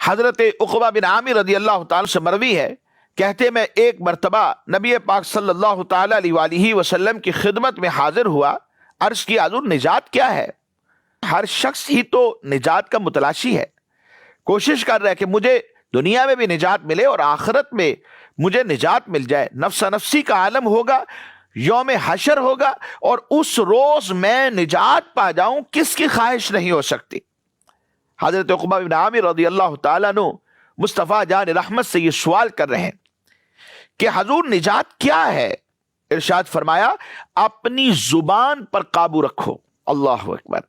حضرت عقبہ بن عامر رضی اللہ تعالی سے مروی ہے، کہتے میں ایک مرتبہ نبی پاک صلی اللہ تعالی علیہ وآلہ وسلم کی خدمت میں حاضر ہوا، عرض کی حضور نجات کیا ہے؟ ہر شخص ہی تو نجات کا متلاشی ہے، کوشش کر رہا ہے کہ مجھے دنیا میں بھی نجات ملے اور آخرت میں مجھے نجات مل جائے۔ نفس نفسی کا عالم ہوگا، یوم حشر ہوگا، اور اس روز میں نجات پا جاؤں، کس کی خواہش نہیں ہو سکتی؟ حضرت عقبہ بن عامر رضی اللہ تعالیٰ عنہ مصطفیٰ جان رحمت سے یہ سوال کر رہے ہیں کہ حضور نجات کیا ہے؟ ارشاد فرمایا اپنی زبان پر قابو رکھو، اللہ اکبر،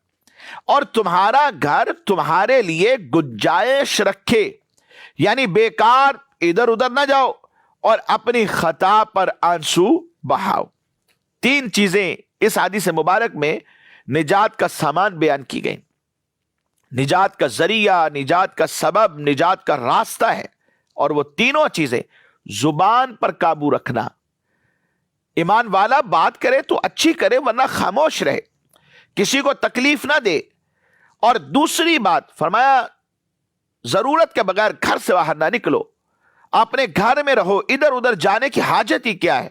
اور تمہارا گھر تمہارے لیے گنجائش رکھے، یعنی بیکار ادھر ادھر نہ جاؤ اور اپنی خطا پر آنسو بہاؤ۔ تین چیزیں اس حدیث مبارک میں نجات کا سامان بیان کی گئی، نجات کا ذریعہ، نجات کا سبب، نجات کا راستہ ہے، اور وہ تینوں چیزیں زبان پر قابو رکھنا، ایمان والا بات کرے تو اچھی کرے ورنہ خاموش رہے، کسی کو تکلیف نہ دے، اور دوسری بات فرمایا ضرورت کے بغیر گھر سے باہر نہ نکلو، اپنے گھر میں رہو، ادھر ادھر جانے کی حاجت ہی کیا ہے،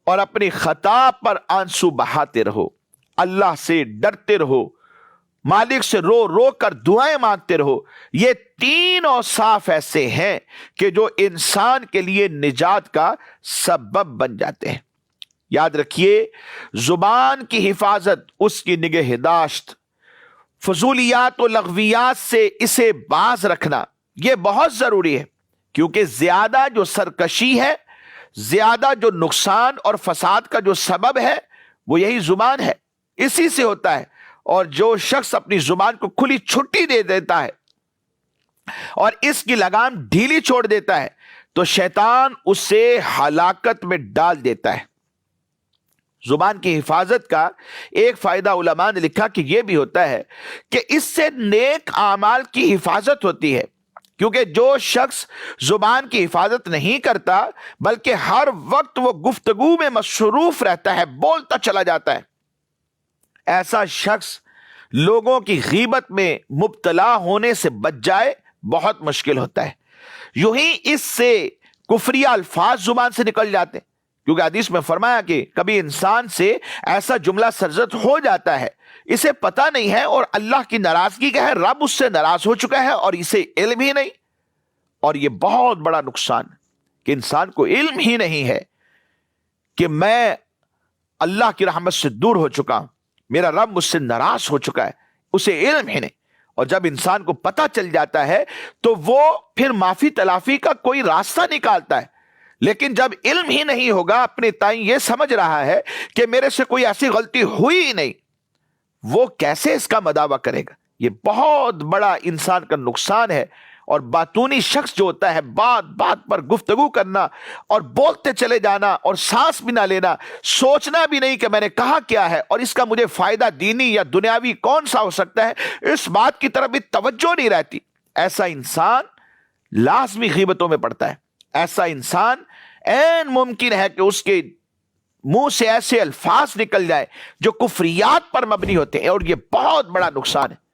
اور اپنی خطا پر آنسو بہاتے رہو، اللہ سے ڈرتے رہو، مالک سے رو رو کر دعائیں مانگتے رہو۔ یہ تین اوصاف ایسے ہیں کہ جو انسان کے لیے نجات کا سبب بن جاتے ہیں۔ یاد رکھیے، زبان کی حفاظت، اس کی نگہداشت، فضولیات و لغویات سے اسے باز رکھنا، یہ بہت ضروری ہے، کیونکہ زیادہ جو سرکشی ہے، زیادہ جو نقصان اور فساد کا جو سبب ہے وہ یہی زبان ہے، اسی سے ہوتا ہے۔ اور جو شخص اپنی زبان کو کھلی چھٹی دے دیتا ہے اور اس کی لگام ڈھیلی چھوڑ دیتا ہے تو شیطان اسے ہلاکت میں ڈال دیتا ہے۔ زبان کی حفاظت کا ایک فائدہ علماء نے لکھا کہ یہ بھی ہوتا ہے کہ اس سے نیک اعمال کی حفاظت ہوتی ہے، کیونکہ جو شخص زبان کی حفاظت نہیں کرتا بلکہ ہر وقت وہ گفتگو میں مصروف رہتا ہے، بولتا چلا جاتا ہے، ایسا شخص لوگوں کی غیبت میں مبتلا ہونے سے بچ جائے بہت مشکل ہوتا ہے۔ یوں ہی اس سے کفریہ الفاظ زبان سے نکل جاتے ہیں، کیونکہ حدیث میں فرمایا کہ کبھی انسان سے ایسا جملہ سرزد ہو جاتا ہے، اسے پتہ نہیں ہے اور اللہ کی ناراضگی کا ہے، رب اس سے ناراض ہو چکا ہے اور اسے علم ہی نہیں، اور یہ بہت بڑا نقصان کہ انسان کو علم ہی نہیں ہے کہ میں اللہ کی رحمت سے دور ہو چکا ہوں، میرا رب مجھ سے ناراض ہو چکا ہے، اسے علم ہی نہیں۔ اور جب انسان کو پتہ چل جاتا ہے تو وہ پھر معافی تلافی کا کوئی راستہ نکالتا ہے، لیکن جب علم ہی نہیں ہوگا، اپنے تائیں یہ سمجھ رہا ہے کہ میرے سے کوئی ایسی غلطی ہوئی ہی نہیں، وہ کیسے اس کا مداوع کرے گا؟ یہ بہت بڑا انسان کا نقصان ہے۔ اور باتونی شخص جو ہوتا ہے، بات بات پر گفتگو کرنا اور بولتے چلے جانا اور سانس بھی نہ لینا، سوچنا بھی نہیں کہ میں نے کہا کیا ہے اور اس کا مجھے فائدہ دینی یا دنیاوی کون سا ہو سکتا ہے، اس بات کی طرف بھی توجہ نہیں رہتی، ایسا انسان لازمی غیبتوں میں پڑتا ہے۔ ایسا انسان عین ممکن ہے کہ اس کے منہ سے ایسے الفاظ نکل جائے جو کفریات پر مبنی ہوتے ہیں، اور یہ بہت بڑا نقصان ہے۔